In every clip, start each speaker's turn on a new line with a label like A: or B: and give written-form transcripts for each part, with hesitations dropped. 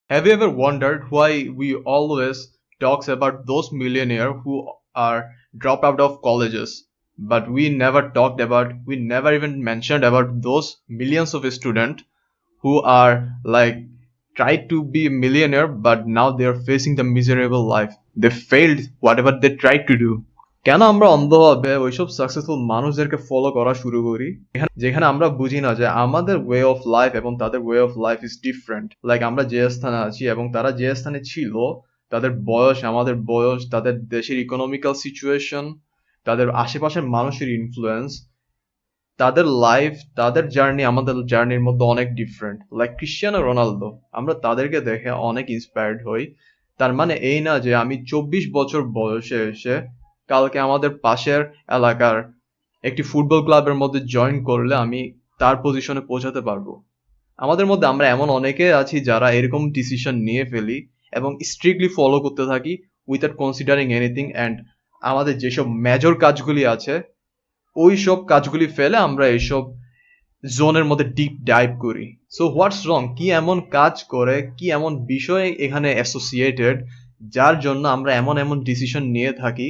A: Have you ever wondered why we always talks about those millionaires who are dropped out of colleges, but we never even mentioned about those millions of students who are like tried to be a millionaire, but now they are facing the miserable life. They failed whatever they tried to do. কেন আমরা অন্ধভাবে ওইসব successful মানুষদেরকে follow করা শুরু করি যেখানে আমরা বুঝি না যে আমাদের ওয়ে অফ লাইফ এবং তাদের way of life is different. Like আমরা যে স্থানে আছি এবং তারা যে স্থানে ছিল, তাদের বয়স, আমাদের বয়স, তাদের দেশের ইকোনমিক্যাল সিচুয়েশন, তাদের আশেপাশের মানুষের ইনফ্লুয়েন্স, তাদের লাইফ, তাদের জার্নি আমাদের জার্নির মধ্যে অনেক ডিফারেন্ট। লাইক ক্রিশ্চিয়ানো রোনালদো, আমরা তাদেরকে দেখে অনেক ইন্সপায়ার্ড হই। তার মানে এই না যে আমি 24 বছর বয়সে এসে কালকে আমাদের পাশের এলাকার একটি ফুটবল ক্লাবের মধ্যে জয়েন করলে আমি তার পজিশনে পৌঁছাতে পারবো। আমাদের মধ্যে আমরা এমন অনেকে আছি যারা এরকম ডিসিশন নিয়ে ফেলি এবং স্ট্রিক্টলি ফলো করতে থাকি উইথাউট কনসিডারিং এনিথিং, অ্যান্ড আমাদের যেসব মেজর কাজগুলি আছে ওই সব কাজগুলি ফেলে আমরা এইসব জোনের মধ্যে ডিপ ডাইভ করি। সো হোয়াটস রং? কি এমন কাজ করে, কি এমন বিষয় এখানে অ্যাসোসিয়েটেড যার জন্য আমরা এমন এমন ডিসিশন নিয়ে থাকি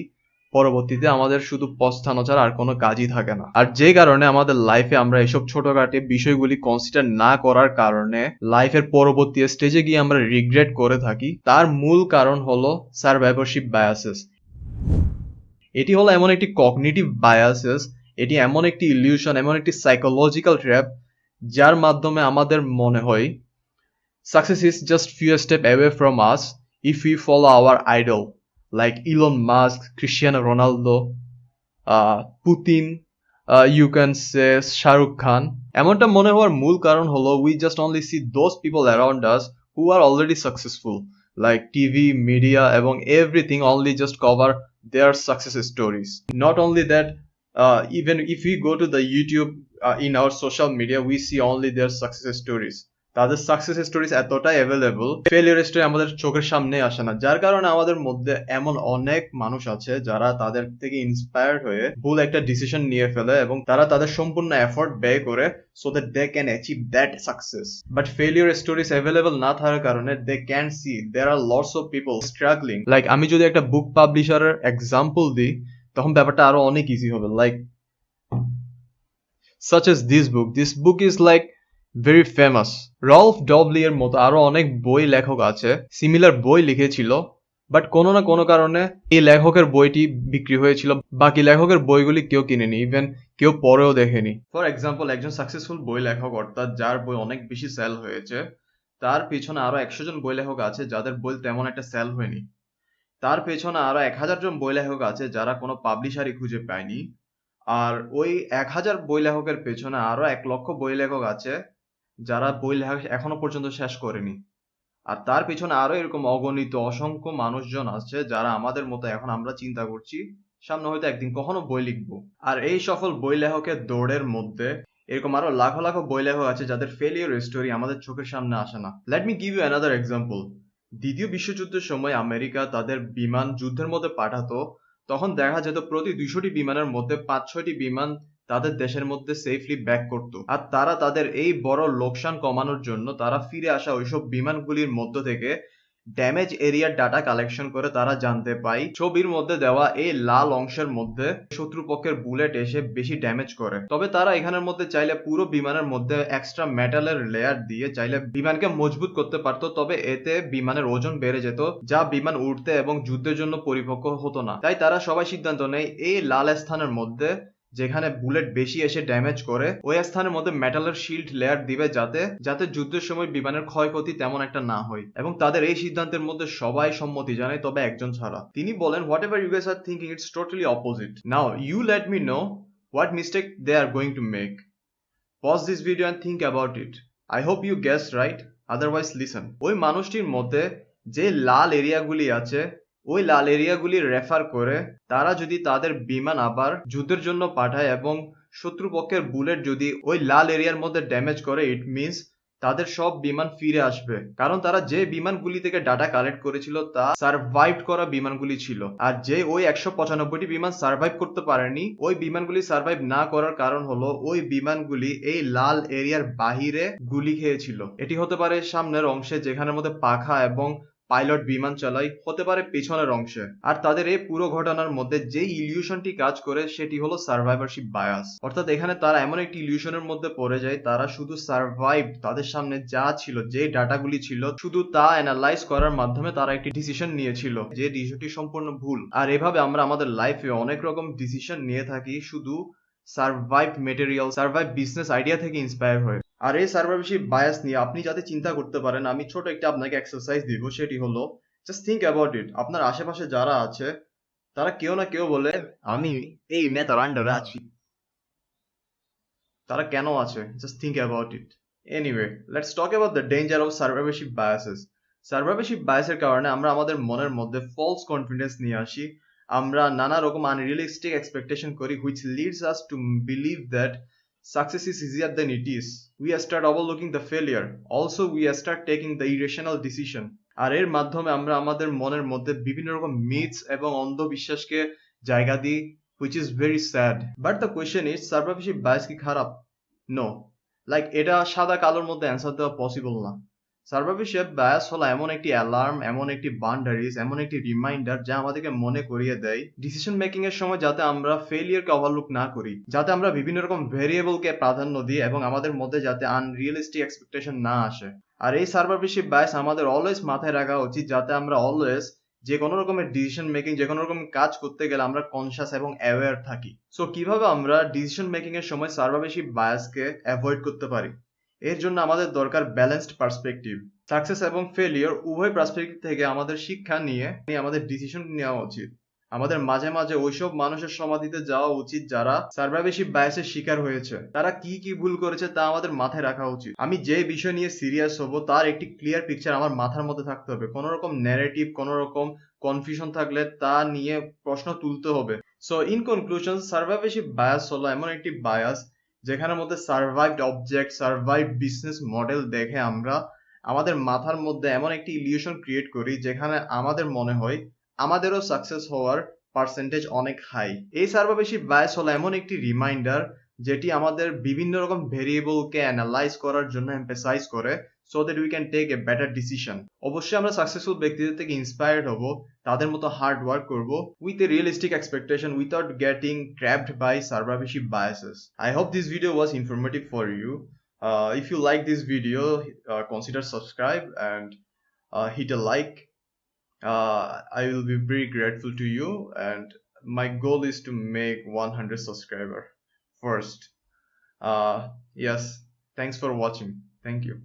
A: পরবর্তীতে আমাদের শুধু পস্তানো ছাড়া আর কোনো কাজই থাকে না। আর যে কারণে আমাদের লাইফে আমরা এসব ছোটখাটো বিষয়গুলি কনসিডার না করার কারণে লাইফের পরবর্তী স্টেজে গিয়ে আমরা রিগ্রেট করে থাকি, তার মূল কারণ হলো সারভাইভারশিপ বায়াসেস। এটি হলো এমন একটি কগনিটিভ বায়াসেস, এটি এমন একটি ইলিউশন, এমন একটি সাইকোলজিক্যাল ট্র্যাপ যার মাধ্যমে আমাদের মনে হয় success is just few step away from us if we follow our idol like Elon Musk, Cristiano Ronaldo, Putin, you can say Shahrukh Khan. এমনটা মনে হওয়ার মূল কারণ হলো we just only see those people around us who are already successful, like TV, media, এবং everything only just cover their success stories. Not only that, even if we go to the YouTube, in our social media, we see only their success stories. তাদের success stories এতটাই available, failure story আমাদের চোখের সামনে আসে না, যার কারণে আমাদের মধ্যে এমন অনেক মানুষ আছে যারা তাদের থেকে ইন্সপায়ার্ড হয়ে ভুল একটা ডিসিশন নিয়ে ফেলে এবং তারা তাদের সম্পূর্ণ এফোর্ট ব্যয় করে so that they can achieve that success. But failure stories available না থাকার কারণে they can see there are lots of people struggling. Like আমি যদি একটা বুক পাবলিশারের এক্সাম্পল দিই তখন ব্যাপারটা আরো অনেক ইজি হবে। Like such as this book is like very famous. Rolf Dobelli এর মতো আরো অনেক বই লেখক আছে সিমিলার বই লিখেছিল, বাট কোনো না কোনো কারণে এই লেখকের বইটি বিক্রি হয়েছিল, বাকি লেখকের বইগুলি কেউ কিনেনি, ইভেন কেউ পড়েও দেখেনি। ফর এক্সাম্পল, একজন সাকসেসফুল বই লেখক অর্থাৎ যার বই অনেক বেশি সেল হয়েছে, তার পেছনে আরো 100 জন বই লেখক আছে যাদের বই তেমন একটা সেল হয়নি। তার পেছনে আরো 1000 জন বই লেখক আছে যারা কোনো পাবলিশারই খুঁজে পায়নি। আর ওই 1000 বই লেখকের পেছনে আরো 1 লক্ষ বই লেখক আছে যারা বই লেখা এখনো পর্যন্ত শেষ করেনি। আর তার পিছনে আরো এরকম অগণিত অসংখ্য মানুষজন আছে যারা আমাদের মতো এখন আমরা চিন্তা করছি সামনে হয়তো একদিন কখনো বই লিখবো। আর এই সফল বই লেখকের দৌড়ের মধ্যে এরকম আরো লাখো লাখো বই লেখক আছে যাদের ফেলিওর স্টোরি আমাদের চোখের সামনে আসে না। Let me give you another example. দ্বিতীয় বিশ্বযুদ্ধের সময় আমেরিকা তাদের বিমান যুদ্ধের মধ্যে পাঠাতো, তখন দেখা যেত প্রতি 200টি বিমানের মধ্যে 5-6টি বিমান তাদের দেশের মধ্যে সেফলি ব্যাক করত। আর তারা তাদের এই বড় লোকসান কমানোর জন্য তারা ফিরে আসা ওইসব বিমানগুলির মধ্য থেকে ড্যামেজ এরিয়ার ডাটা কালেকশন করে তারা জানতে পায় ছবির মধ্যে দেওয়া এই লাল অংশের মধ্যে শত্রুপক্ষের বুলেট এসে বেশি ড্যামেজ করে। তবে তারা এখানের মধ্যে চাইলে পুরো বিমানের মধ্যে এক্সট্রা মেটালের লেয়ার দিয়ে চাইলে বিমানকে মজবুত করতে পারতো, তবে এতে বিমানের ওজন বেড়ে যেত যা বিমান উঠতে এবং যুদ্ধের জন্য পরিপক্ক হতো না। তাই তারা সবাই সিদ্ধান্ত নেয় এই লাল স্থানের মধ্যে যেখানে বুলেট বেশি এসে ড্যামেজ করে ওই স্থানের মধ্যে মেটালের শিল্ড লেয়ার দিবে যাতে যাতে যুদ্ধের সময় বিমানের ক্ষয়ক্ষতি তেমন একটা না হয়। এবং তাদের এই সিদ্ধান্তের মধ্যে সবাই সম্মতি জানায় তবে একজন ছাড়া। তিনি বলেন, whatever you guys are thinking it's totally opposite. Now you let me know what mistake they are going to make. Pause this video and think about it. I hope you guess right, otherwise listen. ওই মানুষটির মধ্যে যে লাল এরিয়াগুলি আছে ওই লাল এরিয়াগুলি refer করে তারা যদি তাদের বিমান আবার যুদ্ধের জন্য পাঠায় এবং শত্রুপক্ষের বুলেট যদি ওই লাল এরিয়ার মধ্যে ড্যামেজ করে, ইট মিনস তাদের সব বিমান ফিরে আসবে, কারণ তারা যে বিমানগুলি থেকে ডাটা কালেক্ট করেছিল তা সার্ভাইভ করা বিমানগুলি ছিল। আর যে ওই 195টি বিমান সার্ভাইভ করতে পারেনি, ওই বিমানগুলি সার্ভাইভ না করার কারণ হলো ওই বিমানগুলি এই লাল এরিয়ার বাহিরে গুলি খেয়েছিল। এটি হতে পারে সামনের অংশে যেখানের মধ্যে পাখা এবং পাইলট বিমান চালায়, হতে পারে পেছনের অংশে। আর তাদের এই পুরো ঘটনার মধ্যে যে ইলিউশনটি কাজ করে সেটি হলো সার্ভাইভারশিপ বায়াস। অর্থাৎ এখানে তারা এমন একটি ইলিউশনের মধ্যে পড়ে যায়, তারা শুধু সার্ভাইভ, তাদের সামনে যা ছিল, যে ডাটাগুলি ছিল, শুধু তা অ্যানালাইজ করার মাধ্যমে তারা একটি ডিসিশন নিয়েছিল, যে ডিসিশনটি সম্পূর্ণ ভুল। আর এভাবে আমরা আমাদের লাইফে অনেক রকম ডিসিশন নিয়ে থাকি শুধু survive material, survive business idea থেকে ইন্সপায়ার হয়ে। আর এই সার্ভাইভশিপ বায়াস নিয়ে আপনি যাতে চিন্তা করতে পারেন, আমি ছোট একটা আপনাকে এক্সারসাইজ দিব, সেটি হলো জাস্ট থিঙ্ক অ্যাবাউট ইট। আপনার আশেপাশে যারা আছে তারা কেউ না কেউ বলে আমি এই নেতার আন্ডারে আছি, তারা কেন আছে? Just think about it. Anyway, let's talk about the danger of survivorship biases. Survivorship বায়াসের কারণে আমরা আমাদের মনের মধ্যে ফলস কনফিডেন্স নিয়ে আসি। আমরা নানা রকম আনরিয়েলিস্টিক এক্সপেকটেশন করি, which leads us to believe that success is easier than it is. We start overlooking the failure. Also, we start taking the irrational decision. আর এর মাধ্যমে আমরা আমাদের মনের মধ্যে বিভিন্ন রকম মিথস এবং অন্ধবিশ্বাসকে জায়গা দিই, which is very sad. But the question is, survivorship bias কি খারাপ? নো। লাইক এটা সাদা কালোর মধ্যে অ্যান্সার দেওয়া পসিবল না। সার্ভাইভারশিপ বায়াস হলো এমন একটি অ্যালার্ম, এমন একটি বাউন্ডারিজ, এমন একটি রিমাইন্ডার যা আমাদেরকে মনে করিয়ে দেয় ডিসিশন মেকিং এর সময় যাতে আমরা ফেলিয়ারকে ওভারলুক না করি, যাতে আমরা বিভিন্ন রকম ভেরিয়েবলকে প্রাধান্য দিই এবং আমাদের মধ্যে যাতে আনরিয়েলিস্টিক এক্সপেকটেশন না আসে। আর এই সার্ভাইভারশিপ বায়াস আমাদের অলওয়েজ মাথায় রাখা উচিত, যাতে আমরা অলওয়েজ যে কোনো রকমের ডিসিশন মেকিং, যে কোনো রকম কাজ করতে গেলে আমরা কনসিয়াস এবং অ্যাওয়্যার থাকি। সো কিভাবে আমরা ডিসিশন মেকিং এর সময় সার্ভাইভারশিপ বায়াসকে অ্যাভয়েড করতে পারি? এর জন্য আমাদের দরকার ব্যালেন্সড পার্সপেক্টিভ। সাকসেস এবং ফেলিওর উভয় পার্সপেক্টিভ থেকে আমাদের শিক্ষা নিয়ে আমাদের ডিসিশন নেওয়া উচিত। আমাদের মাঝে মাঝে ওইসব মানুষের সমাধিতে যাওয়া উচিত যারা সার্ভাইভারশিপ বায়াসের শিকার হয়েছে। তারা কি কি ভুল করেছে তা আমাদের মাথায় রাখা উচিত। আমি যে বিষয় নিয়ে সিরিয়াস হব তার একটি ক্লিয়ার পিকচার আমার মাথার মধ্যে থাকতে হবে। কোনো রকম ন্যারেটিভ, কোনো রকম কনফিউশন থাকলে তা নিয়ে প্রশ্ন তুলতে হবে। সো ইন কনক্লুশন, সার্ভাইভারশিপ বায়াস হলো এমন একটি বায়াস যেখানের মধ্যে survived object, survive business model দেখে আমরা আমাদের মাথার মধ্যে এমন একটি ইলিউশন ক্রিয়েট করি যেখানে আমাদের মনে হয় আমাদেরও সাকসেস হওয়ার পার্সেন্টেজ অনেক হাই। এই সার্ভাইভারশিপ বায়াস হলো এমন একটি রিমাইন্ডার যেটি আমাদের বিভিন্ন রকম ভেরিয়েবলকে অ্যানালাইজ করার জন্য এমফাসাইজ করে, so that we can take a better decision. অবশ্যই আমরা সাকসেসফুল ব্যক্তিদের থেকে ইন্সপায়ার্ড হব, তাদের মতো হার্ড ওয়ার্ক করব with a realistic expectation without getting trapped by survivorship biases. I hope this video was informative for you. If you like this video, consider subscribe and hit a like. I will be very grateful to you, and my goal is to make 100 subscriber first. Yes, thanks for watching. Thank you.